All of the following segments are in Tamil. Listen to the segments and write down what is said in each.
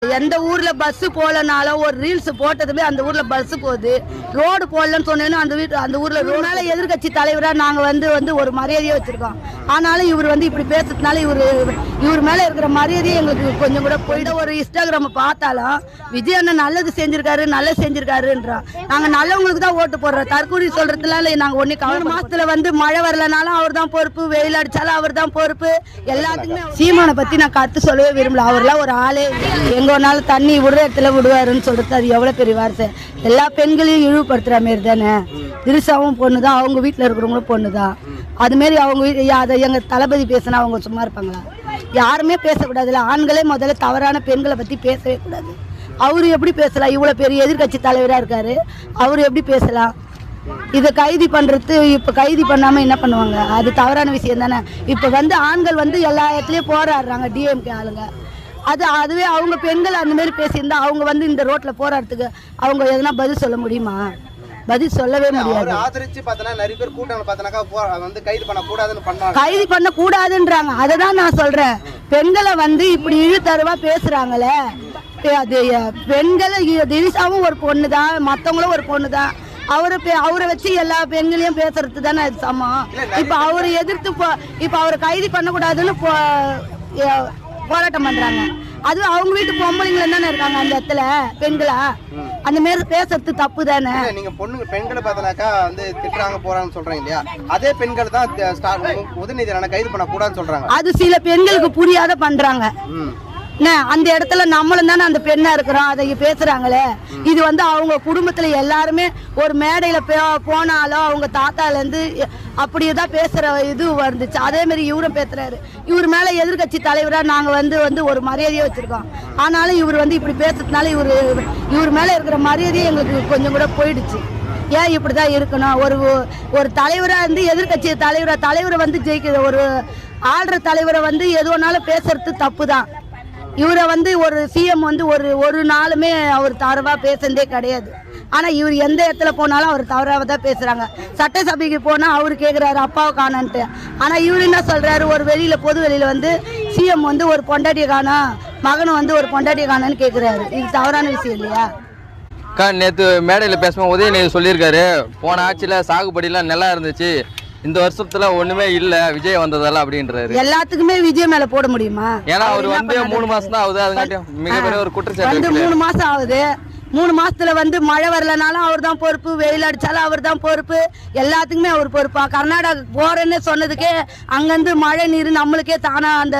எந்த ஊர்ல பஸ் போலனாலும் ஒரு ரீல்ஸ் போட்டதுமே அந்த ஊர்ல பஸ் போகுது, ரோடு போடலன்னு சொன்னேன்னு அந்த ஊர்ல ரோடுனால எதிர்கட்சி தலைவரா நாங்க வந்து ஒரு மரியாதையை வச்சிருக்கோம். ஆனாலும் இவர் இப்படி பேசுறதுனால இவர் மேல இருக்கிற மரியாதையை எங்களுக்கு கொஞ்சம் கூட போயிட்டு ஒரு இன்ஸ்டாகிராம் பார்த்தாலும் விஜய் அண்ணன் நல்லது செஞ்சிருக்காருன்றோம். நாங்க நல்லவங்களுக்கு தான் ஓட்டு போடுறோம். தற்கூரி சொல்றதுனால நாங்க ஒண்ணு கவலை மாசத்துல மழை வரலனாலும் அவர் தான் பொறுப்பு, வெயில் அடிச்சாலும் அவர் தான் பொறுப்பு. எல்லாத்துக்குமே சீமானை பத்தி நான் கருத்து சொல்லவே விரும்பல. அவர்லாம் ஒரு ஆளே எங்கனாலும் தண்ணி விடுற இடத்துல விடுவாருன்னு சொல்றது அது எவ்வளவு பெரிய வார்த்தை. எல்லா பெண்களையும் இழிவுபடுத்துற மாரி தானே. திருசாவும் பொண்ணுதான், அவங்க வீட்டுல இருக்கிறவங்களும் பொண்ணுதான். அது மாரி அவங்க அதை எங்க தளபதி பேசினா அவங்க சும்மா இருப்பாங்களா? யாருமே பேசக்கூடாதுல்ல. ஆண்களே முதல்ல தவறான பெண்களை பத்தி பேசவே கூடாது. அவரு எப்படி பேசலாம்? இவ்வளவு பெரிய எதிர்கட்சி தலைவரா இருக்காரு, அவரு எப்படி பேசலாம்? இதை கைது பண்றது இப்ப கைது பண்ணாம என்ன பண்ணுவாங்க? அது தவறான விஷயம் தானே. இப்ப ஆண்கள் எல்லா இடத்துலயும் போராடுறாங்க, டிஎம்கே ஆளுங்க. அதுவே அவங்க பெண்கள் அந்த மாதிரி பேசியிருந்தா அவங்க இந்த ரோட்ல போராடுறதுக்கு அவங்க எதனா பதில் சொல்ல முடியுமா? பதில் சொல்லவே முடியாது. கைது பண்ண கூடாதுன்றாங்க. அததான் நான் சொல்றேன். பெண்களை இப்படி இழுத்தருவா பேசுறாங்களே. பெண்களை திரிசாவும் ஒரு பொண்ணுதான், மத்தவங்களும் ஒரு பொண்ணுதான். அவரை வச்சு எல்லா பெண்களையும் பேசுறது தானே அது சமம். இப்ப அவரை எதிர்த்து இப்ப அவரை கைது பண்ணக்கூடாதுன்னு போராட்டம் பண்றாங்க. அது அவங்க வீட்டு பொம்பளைங்கள தானே இருக்காங்க அந்த இடத்துல. பெண்களா அந்த மாதிரி பேசுறது தப்பு தானே. நீங்க பெண்களை பார்த்தனாக்கா திட்டுறாங்க போறாங்கன்னு சொல்றீங்க இல்லையா? அதே பெண்கள் தான் உதயநிதி கைது பண்ண கூடாதுன்னு சொல்றாங்க. அது சில பெண்களுக்கு புரியாத பண்றாங்க. அந்த இடத்துல நம்மளும் தானே அந்த பெண்ணா இருக்கிறோம், அதை பேசுறாங்களே. இது அவங்க குடும்பத்துல எல்லாருமே ஒரு மேடையில போனாலும் அவங்க தாத்தால இருந்து அப்படியேதான் பேசுற இது வந்துச்சு. அதே மாதிரி இவரும் பேசுறாரு. இவர் மேல எதிர்கட்சி தலைவரா நாங்க வந்து ஒரு மரியாதையை வச்சிருக்கோம். ஆனாலும் இவர் இப்படி பேசுறதுனால இவர் மேல இருக்கிற மரியாதையை எங்களுக்கு கொஞ்சம் கூட போயிடுச்சு. ஏன் இப்படிதான் இருக்கணும்? ஒரு தலைவரா எதிர்கட்சி தலைவரை ஜெயிக்கிற ஒரு ஆள்ற தலைவரை எதுனாலும் பேசுறது தப்பு தான். இவரை ஒரு சிஎம் ஒரு நாளுமே அவர் தவறா பேசுறதே கிடையாது. ஆனா இவர் எந்த இடத்துல போனாலும் அவர் தவறாக தான் பேசுறாங்க. சட்டசபைக்கு போனா அவரு கேக்குறாரு அப்பாவை காணன்ட்டு. ஆனா இவரு என்ன சொல்றாரு? ஒரு வெளியில பொது வெளியில சிஎம் ஒரு பொண்டாட்டியை காணும், மகனும் ஒரு பொண்டாட்டியை காணன்னு கேக்குறாரு. இது தவறான விஷயம் இல்லையா? நேற்று மேடையில் பேசும்போது உதயநிதி சொல்லியிருக்காரு, போன ஆட்சியில் சாகுபடியெல்லாம் நல்லா இருந்துச்சு, இந்த வருஷத்துல ஒண்ணுமே இல்ல விஜய் வந்ததால அப்படின்றாரு. எல்லாத்துக்குமே விஜய் மேல போட முடியுமா? ஏன்னா அவர் 3 மாசம் தான் ஆகுது. அதுக்காட்டியும் மிகப்பெரிய ஒரு குற்றச்சாட்டு. 3 மாசம் ஆகுது. 3 மாசத்துல மழை வரலனாலும் அவர் தான் பொறுப்பு, வெயில் அடிச்சாலும் அவர் தான் பொறுப்பு. எல்லாத்துக்குமே அவர் பொறுப்பா? கர்நாடகா போறேன்னு சொன்னதுக்கே அங்கிருந்து மழை நீர் நம்மளுக்கே தானா அந்த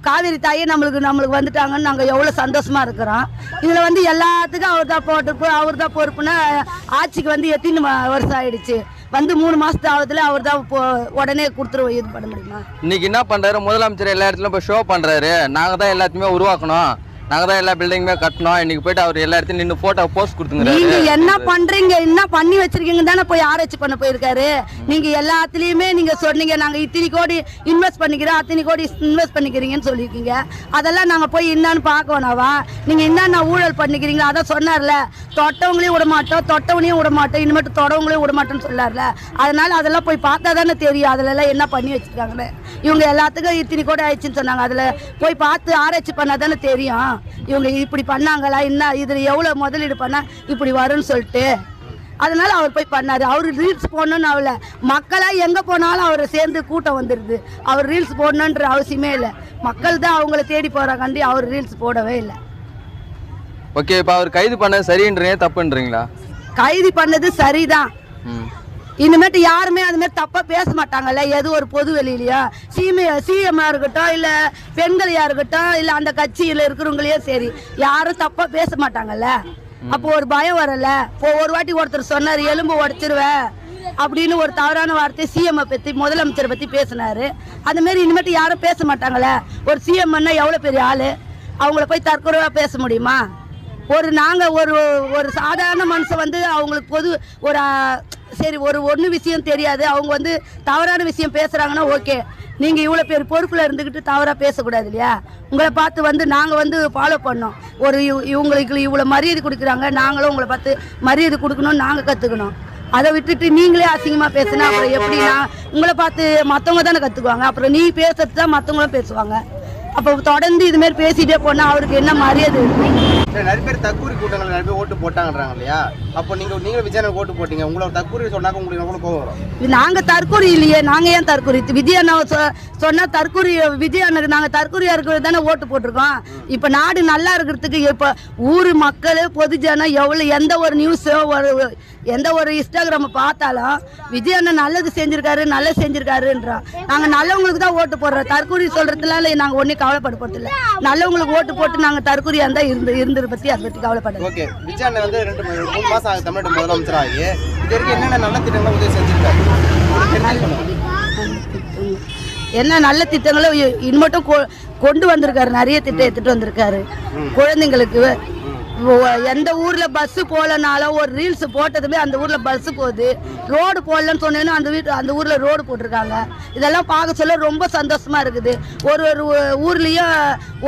காவிரி தாயே நம்மளுக்கு வந்துட்டாங்கன்னு நாங்க எவ்வளவு சந்தோஷமா இருக்கிறோம். இதுல எல்லாத்துக்கும் அவர் தான் பொறுப்புன்னா ஆட்சிக்கு எத்தனை வருஷம் ஆயிடுச்சு? 3 மாசத்து ஆகுதுல அவர் தான் உடனே கொடுத்துருவோம். இது பண்ண முடியுமா? இன்னைக்கு என்ன பண்றாரு முதலமைச்சர்? எல்லா இடத்துலயும் போய் ஷோ பண்றாரு, நாங்க தான் எல்லாத்தையுமே உருவாக்கணும், நாங்க தான் எல்லா பில்டிங்குமே கட்டணும். இன்னைக்கு போயிட்டு அவர் எல்லா இடத்துலயும் நின்று போட்டோ போஸ்ட் கொடுத்துங்க. நீங்க என்ன பண்றீங்க, என்ன பண்ணி வச்சிருக்கீங்க தானே போய் ஆராய்ச்சி பண்ண போயிருக்காரு. நீங்க எல்லாத்துலயுமே நீங்க சொன்னீங்க நாங்க இத்தனை கோடி இன்வெஸ்ட் பண்ணிக்கிறோம், அத்தனை கோடி இன்வெஸ்ட் பண்ணிக்கிறீங்கன்னு சொல்லியிருக்கீங்க. அதெல்லாம் நாங்க போய் என்னன்னு பார்க்கணும்னாவா? நீங்க என்னென்ன ஊழல் பண்ணிக்கிறீங்களா? அதான் சொன்னார்ல, தொட்டவங்களையும் விட மாட்டோம், தொட்டவனையும் விட மாட்டோம், இனிமேட்டு தொடவங்களையும் விட மாட்டோம்னு சொன்னார்ல. அதனால அதெல்லாம் போய் பார்த்தா தானே தெரியும் அதுல எல்லாம் என்ன பண்ணி வச்சிருக்காங்கன்னு. இவங்க எல்லாத்துக்கும் இத்தனை கோடி ஆயிடுச்சுன்னு சொன்னாங்க. அதுல போய் பார்த்து ஆராய்ச்சி பண்ணா தானே தெரியும் இவங்க இப்படி பண்ணாங்களா, என்ன இதுல எவ்வளவு முதலீடு பண்ணா இப்படி வரும்னு சொல்லிட்டு. அதனால அவர் போய் பண்ணாரு. அவரு ரீல்ஸ் போடணும்னு அவள மக்களா எங்க போனாலும் அவரை சேர்ந்து கூட்டம் வந்துருது. அவர் ரீல்ஸ் போடணுன்ற அவசியமே இல்லை. மக்கள் தான் அவங்கள தேடி போறாங்கண்டி அவர் ரீல்ஸ் போடவே இல்லை. ஓகே, இப்ப அவர் கைது பண்ணது சரின்றீங்க தப்புன்றீங்களா? கைது பண்ணது சரிதான். இனிமேட்டு யாருமே அது மாதிரி தப்பா பேச மாட்டாங்கல்ல. எது ஒரு பொது வெளியிலயா சிஎம்ஆ இருக்கட்டும், இல்ல பெண்களையா இருக்கட்டும், இல்ல அந்த கட்சியில இருக்கிறவங்களையே சரி, யாரும் தப்பா பேச மாட்டாங்கல்ல. அப்போ ஒரு பயம் வரல. இப்போ ஒரு வாட்டி ஒருத்தர் சொன்னாரு எலும்பு உடைச்சிருவேன் அப்படின்னு ஒரு தவறான வார்த்தை சிஎம் பத்தி முதலமைச்சரை பத்தி பேசினாரு. அந்த மாதிரி இனிமேட்டு யாரும் பேச மாட்டாங்கல்ல. ஒரு சிஎம்னா எவ்வளவு பெரிய ஆளு, அவங்கள போய் தற்கொலையா பேச முடியுமா? நாங்க ஒரு சாதாரண மனுஷன் அவங்களுக்கு பொது ஒரு சரி ஒன்று விஷயம் தெரியாது, அவங்க தவறான விஷயம் பேசுறாங்கன்னா ஓகே. நீங்க இவ்வளவு பேர் பொறுப்புல இருந்துகிட்டு தவறா பேசக்கூடாது இல்லையா? உங்களை பார்த்து நாங்க ஃபாலோ பண்ணோம். இவங்களுக்கு இவ்வளவு மரியாதை கொடுக்குறாங்க, நாங்களும் உங்களை பார்த்து மரியாதை கொடுக்கணும், நாங்க கத்துக்கணும். அதை விட்டுட்டு நீங்களே அசிங்கமா பேசுனா அப்புறம் எப்படின்னா உங்களை பார்த்து மற்றவங்க தானே கத்துக்குவாங்க. அப்புறம் நீ பேசுறது தான் மற்றவங்களும் பேசுவாங்க. அப்போ தொடர்ந்து இது மாதிரி பேசிட்டே போனா அவருக்கு என்ன மரியாதை இருக்கும்? நிறைய பேர் தற்கூரி கூட்டங்கள் நிறைய பேர் ஓட்டு போட்டாங்கன்றாங்க இல்லையா? அப்போ நீங்க விஜயனுக்கு ஓட்டு போட்டீங்க, உங்களை தற்கூரி சொன்னாக்க உங்களுக்கு எவ்வளவு கோவம் வரும்? நாங்க தற்கூரி இல்லையே, நாங்க ஏன் தற்கூரி? விஜய் அண்ணா சொன்னா தற்கூரி, விஜய் அண்ணனுக்கு நாங்க தற்கூரியா இருக்கிறது தானே ஓட்டு போட்டிருக்கோம். இப்ப நாடு நல்லா இருக்கிறதுக்கு இப்ப ஊர் மக்கள் பொதுஜனம் எவ்வளவு எந்த ஒரு நியூஸோ எந்த ஒரு இன்ஸ்டாகிராம பார்த்தாலும் விஜய் அண்ணன் நல்லது செஞ்சிருக்காரு நல்லது செஞ்சிருக்காருன்றோம். நாங்க நல்லவங்களுக்கு தான் ஓட்டு போடுறோம். தற்கூரி சொல்றதுனால நாங்க ஒன்னும் கவலைப்பட போறது இல்லை. நல்லவங்களுக்கு ஓட்டு போட்டு நாங்க தற்கூரியா இருந்தா இருந்ததை பத்தி அதை பத்தி கவலைப்பட. ஓகே, விஜய் அண்ணன் வந்து 3 மாசம் ஆகுது தமிழ்நாடு முதலமைச்சர் ஆகி. இது வரைக்கும் என்னென்ன நல்ல திட்டங்களை உதவி செஞ்சிருக்காரு? என்ன நல்ல திட்டங்களை இது மட்டும் கொண்டு வந்திருக்காரு. நிறைய திட்டம் எடுத்துட்டு வந்திருக்காரு. குழந்தைங்களுக்கு எந்த ஊர்ல பஸ் போலனாலும் ஒரு ரீல்ஸ் போட்டதுமே அந்த ஊர்ல பஸ் போகுது. ரோடு போடலன்னு சொன்னேன்னு அந்த ஊர்ல ரோடு போட்டிருக்காங்க. இதெல்லாம் பார்க்க சொல்ல ரொம்ப சந்தோஷமா இருக்குது. ஒரு ஊர்லயும்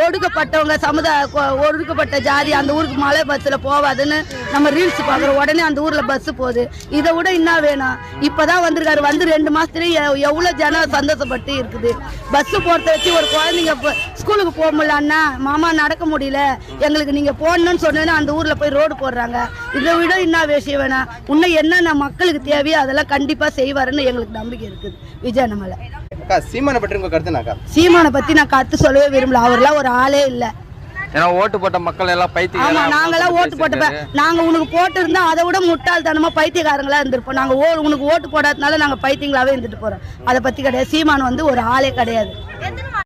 ஒடுக்கப்பட்டவங்க ஒடுக்கப்பட்ட ஜாதி அந்த ஊருக்கு மலை பஸ்ல போவாதுன்னு நம்ம ரீல்ஸ் பார்க்குறோம். உடனே அந்த ஊர்ல பஸ் போகுது. இதை விட என்ன வேணும்? இப்பதான் வந்திருக்காரு. வந்து 2 மாசத்துலயே எவ்வளவு ஜனம் சந்தோஷப்பட்டு இருக்குது. பஸ் போறத வச்சு ஒரு குழந்தைங்க ஸ்கூலுக்கு போக முடியல, அண்ணா மாமா நடக்க முடியல, எங்களுக்கு நீங்க போடணும்னு சொன்ன அந்த ஊர்ல போய் ரோடு போடுறாங்க. இதை விட என்ன விஷயம் வேணாம்? இன்னும் என்னென்ன மக்களுக்கு தேவையோ அதெல்லாம் கண்டிப்பா செய்வாருன்னு எங்களுக்கு நம்பிக்கை இருக்குது விஜய் அண்ணன் மேல. சீமானை பற்றி உங்க கருத்து? சீமானை பத்தி நான் கருத்து சொல்லவே விரும்பல. அவர்லாம் ஒரு ஆளே இல்ல. ஏன்னா ஓட்டு போட்ட மக்கள் எல்லாம் பைத்தியம். ஆமா, நாங்கெல்லாம் ஓட்டு போட்டப்ப நாங்க உனக்கு போட்டு இருந்தா அதை விட முட்டாள்தனமா பைத்தியக்காரங்களா இருந்திருப்போம். நாங்க உனக்கு ஓட்டு போடாதனால நாங்க பைத்தியங்களாவே இருந்துட்டு போறோம். அதை பத்தி கிடையாது. சீமான் வந்து ஒரு ஆளே கிடையாது.